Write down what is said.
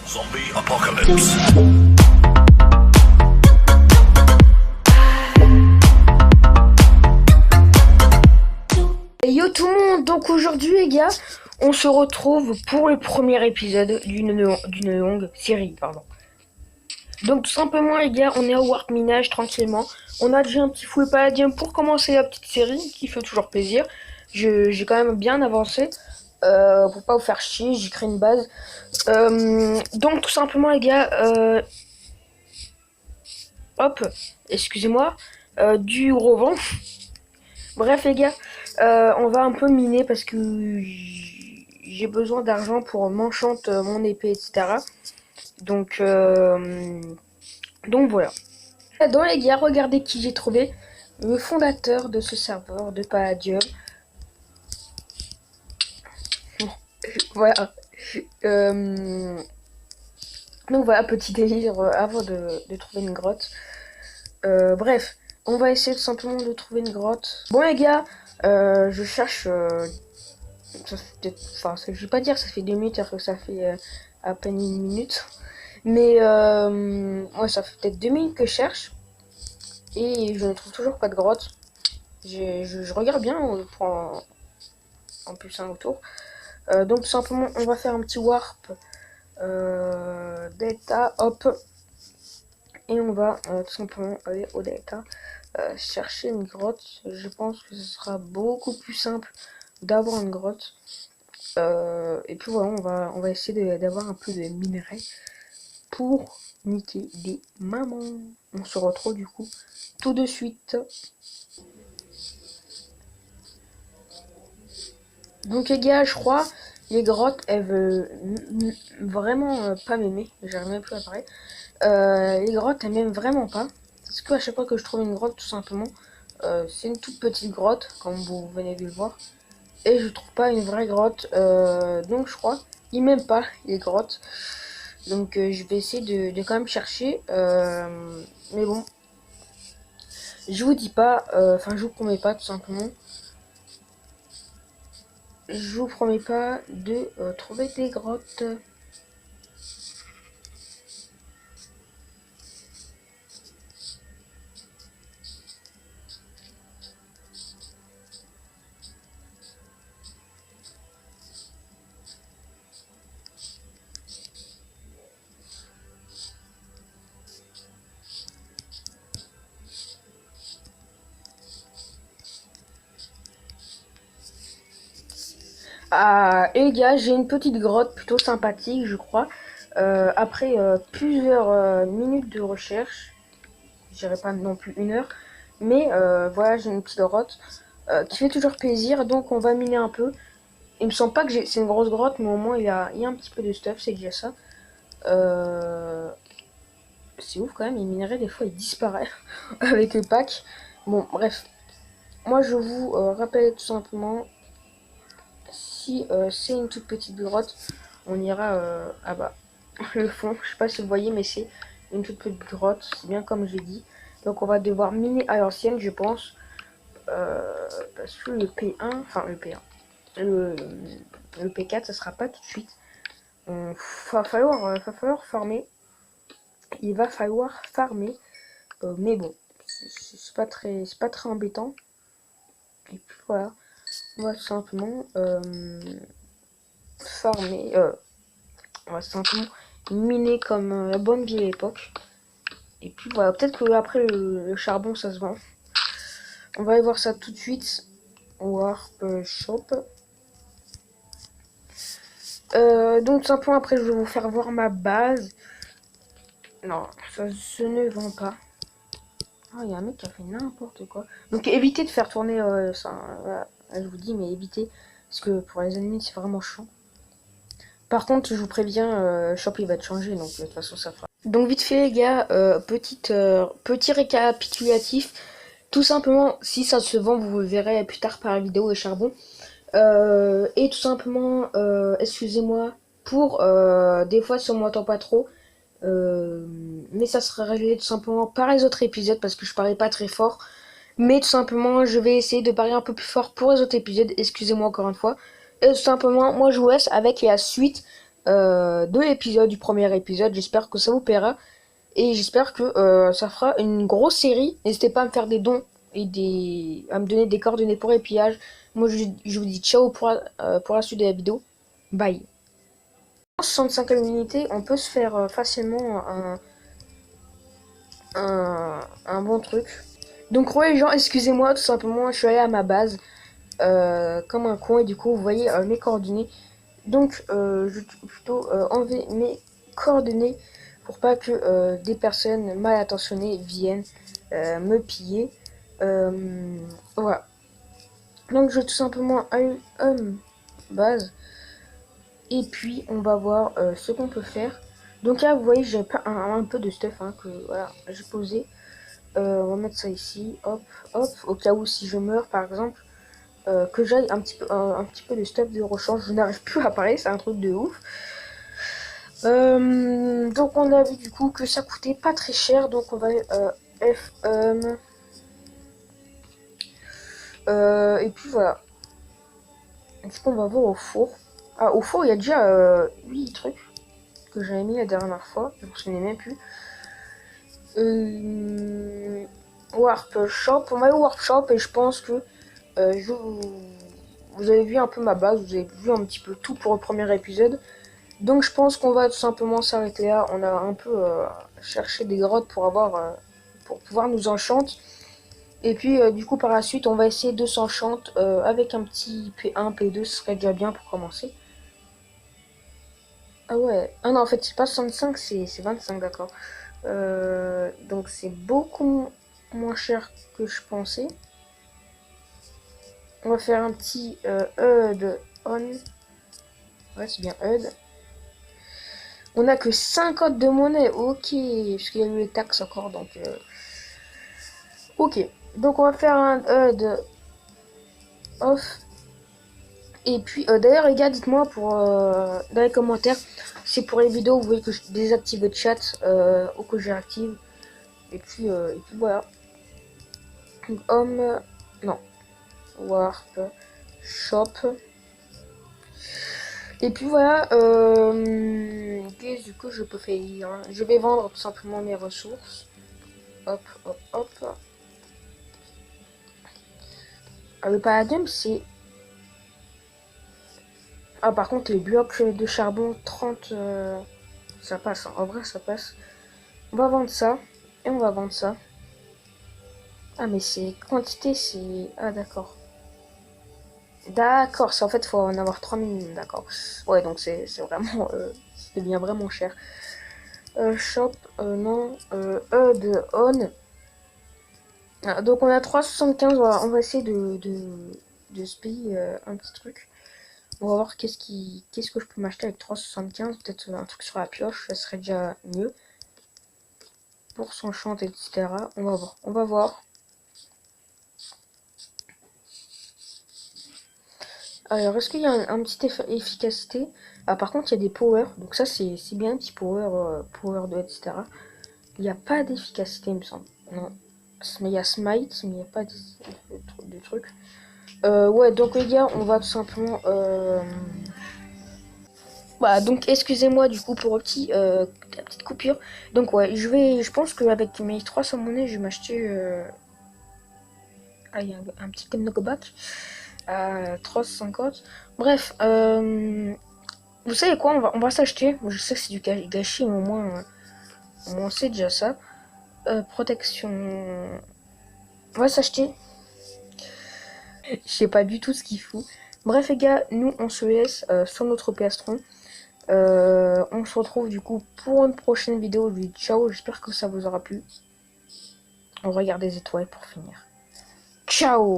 Zombie Apocalypse. Yo tout le monde, donc aujourd'hui les gars, on se retrouve pour le premier épisode d'une longue série, pardon. Donc tout simplement les gars, on est au Warp Minage tranquillement. On a déjà un petit fouet paladien pour commencer la petite série qui fait toujours plaisir. J'ai quand même bien avancé. Pour pas vous faire chier, j'ai créé une base. Donc tout simplement les gars, hop, excusez-moi, du revent. Bref les gars, on va un peu miner parce que j'ai besoin d'argent pour m'enchante mon épée, etc. Donc voilà. Dans les gars, regardez qui j'ai trouvé. Le fondateur de ce serveur de Palladium. Voilà. Donc voilà, petit délire avant de trouver une grotte. Bref, on va essayer tout simplement de trouver une grotte. Bon les gars, je cherche... ça fait peut-être... Enfin, je vais pas dire ça fait 2 minutes alors que ça fait à peine 1 minute. Mais ouais, ça fait peut-être 2 minutes que je cherche. Et je ne trouve toujours pas de grotte. Je regarde bien pour en plus un autour. Donc tout simplement, on va faire un petit warp delta, hop. Et on va tout simplement aller au delta. Chercher une grotte. Je pense que ce sera beaucoup plus simple d'avoir une grotte. Et puis voilà, on va essayer d'avoir un peu de minerais pour niquer des mamans. On se retrouve du coup tout de suite. Donc les gars, je crois les grottes elles veulent vraiment pas m'aimer. J'arrive même plus à parler. Les grottes elles m'aiment vraiment pas. Parce que à chaque fois que je trouve une grotte, tout simplement, c'est une toute petite grotte, comme vous venez de le voir. Et je trouve pas une vraie grotte. Donc je crois ils m'aiment pas les grottes. Donc je vais essayer de quand même chercher. Mais bon. Je vous dis pas, enfin je vous promets pas tout simplement. Je vous promets pas de trouver des grottes. Ah, et les gars, j'ai une petite grotte plutôt sympathique, je crois. Après plusieurs minutes de recherche, je dirais pas non plus 1 heure, mais voilà, j'ai une petite grotte qui fait toujours plaisir, donc on va miner un peu. Il me semble pas que c'est une grosse grotte, mais au moins il y a un petit peu de stuff, c'est déjà ça. C'est ouf quand même, les minerais des fois ils disparaissent avec le pack. Bon, bref, moi je vous rappelle tout simplement. Si c'est une toute petite grotte, on ira à bas. Le fond, je sais pas si vous voyez, mais c'est une toute petite grotte, c'est bien comme j'ai dit. Donc on va devoir miner à l'ancienne, je pense. Parce que le P1, enfin le P1, le P4, ça sera pas tout de suite. Va falloir farmer. Il va falloir farmer. Mais bon, c'est pas très embêtant. Et puis voilà, on va tout simplement farmer. On va simplement miner comme la bonne vieille époque. Et puis voilà, peut-être que après le charbon ça se vend. On va aller voir ça tout de suite. Warp Shop. Donc tout simplement après je vais vous faire voir ma base. Non, ça se ne vend pas. Ah, il y a un mec qui a fait n'importe quoi. Donc évitez de faire tourner ça. Voilà. Je vous dis, mais évitez. Parce que pour les ennemis c'est vraiment chiant. Par contre, je vous préviens, Shop il va te changer, donc de toute façon ça fera. Donc vite fait les gars, petit récapitulatif. Tout simplement, si ça se vend, vous le verrez plus tard par la vidéo et charbon. Et tout simplement, excusez-moi pour des fois si on m'entend pas trop. Mais ça sera réglé tout simplement par les autres épisodes parce que je parlais pas très fort. Mais tout simplement, je vais essayer de parler un peu plus fort pour les autres épisodes. Excusez-moi encore une fois. Et tout simplement, moi je vous laisse avec la suite de l'épisode, du premier épisode. J'espère que ça vous plaira. Et j'espère que ça fera une grosse série. N'hésitez pas à me faire des dons et à me donner des coordonnées pour les pillages. Moi, je vous dis ciao pour la suite de la vidéo. Bye. 65 unité, on peut se faire facilement un bon truc. Donc ouais les gens, excusez-moi, tout simplement, je suis allé à ma base comme un con et du coup vous voyez mes coordonnées. Donc je vais plutôt enlever mes coordonnées pour pas que des personnes mal intentionnées viennent me piller. Voilà. Donc je vais tout simplement aller base et puis on va voir ce qu'on peut faire. Donc là vous voyez j'ai un peu de stuff hein, que voilà, j'ai posé. On va mettre ça ici, hop, hop, au cas où si je meurs par exemple, que j'aille un petit peu de stuff de rechange. Je n'arrive plus à parler, c'est un truc de ouf. Donc on a vu du coup que ça coûtait pas très cher, donc on va FM. Et puis voilà. Du coup on va voir au four. Ah au four il y a déjà 8 trucs que j'avais mis la dernière fois, je me souviens même plus. Warp Shop, on va aller au Warp Shop et je pense que vous avez vu un peu ma base, vous avez vu un petit peu tout pour le premier épisode. Donc je pense qu'on va tout simplement s'arrêter là. On a un peu cherché des grottes pour pouvoir nous enchanter. Et puis du coup par la suite on va essayer de s'enchanter avec un petit P1, P2, ce serait déjà bien pour commencer. Ah ouais, ah non en fait c'est pas 65, c'est 25 d'accord. Donc c'est beaucoup moins cher que je pensais. On va faire un petit HUD on. Ouais c'est bien HUD. On a que 50 de monnaie, ok, parce qu'il y a eu les taxes encore donc... Ok, donc on va faire un HUD off. Et puis d'ailleurs les gars, dites-moi dans les commentaires, c'est pour les vidéos, vous voyez que je désactive le chat ou que je réactive. Et puis voilà. Donc, home, non, warp, shop. Et puis voilà, qu'est-ce que je peux faire? Je vais vendre tout simplement mes ressources. Hop, hop, hop. Ah, le palladium c'est... Ah par contre les blocs de charbon 30 ça passe, hein. En vrai ça passe. On va vendre ça et on va vendre ça. Ah mais c'est quantité c'est... Ah d'accord. D'accord, c'est en fait faut en avoir 3000, d'accord. Ouais donc c'est vraiment... ça devient vraiment cher. Shop, non. HUD on. Ah, donc on a 3,75, voilà, on va essayer de se payer un petit truc. On va voir qu'est-ce que je peux m'acheter avec 3,75. Peut-être un truc sur la pioche, ça serait déjà mieux. Pour son chant, etc. On va voir. On va voir. Alors, est-ce qu'il y a un petit efficacité? Ah, par contre, il y a des power. Donc ça, c'est bien, petit power, power 2, etc. Il n'y a pas d'efficacité, il me semble. Non. Mais il y a smite, mais il n'y a pas de truc. Ouais, donc les gars, on va tout simplement... Voilà, donc excusez-moi du coup pour la petite coupure. Donc ouais, je pense qu'avec mes 300 monnaies, je vais m'acheter... Ah, il y a un petit knockback à 3,50. Bref, vous savez quoi, on va s'acheter. Je sais que c'est du gâchis, mais au moins on sait déjà ça. Protection... On va s'acheter. Je sais pas du tout ce qu'il faut. Bref les gars, nous on se laisse sur notre PS3. On se retrouve du coup pour une prochaine vidéo. Je vous dis ciao, j'espère que ça vous aura plu. On regarde les étoiles pour finir. Ciao.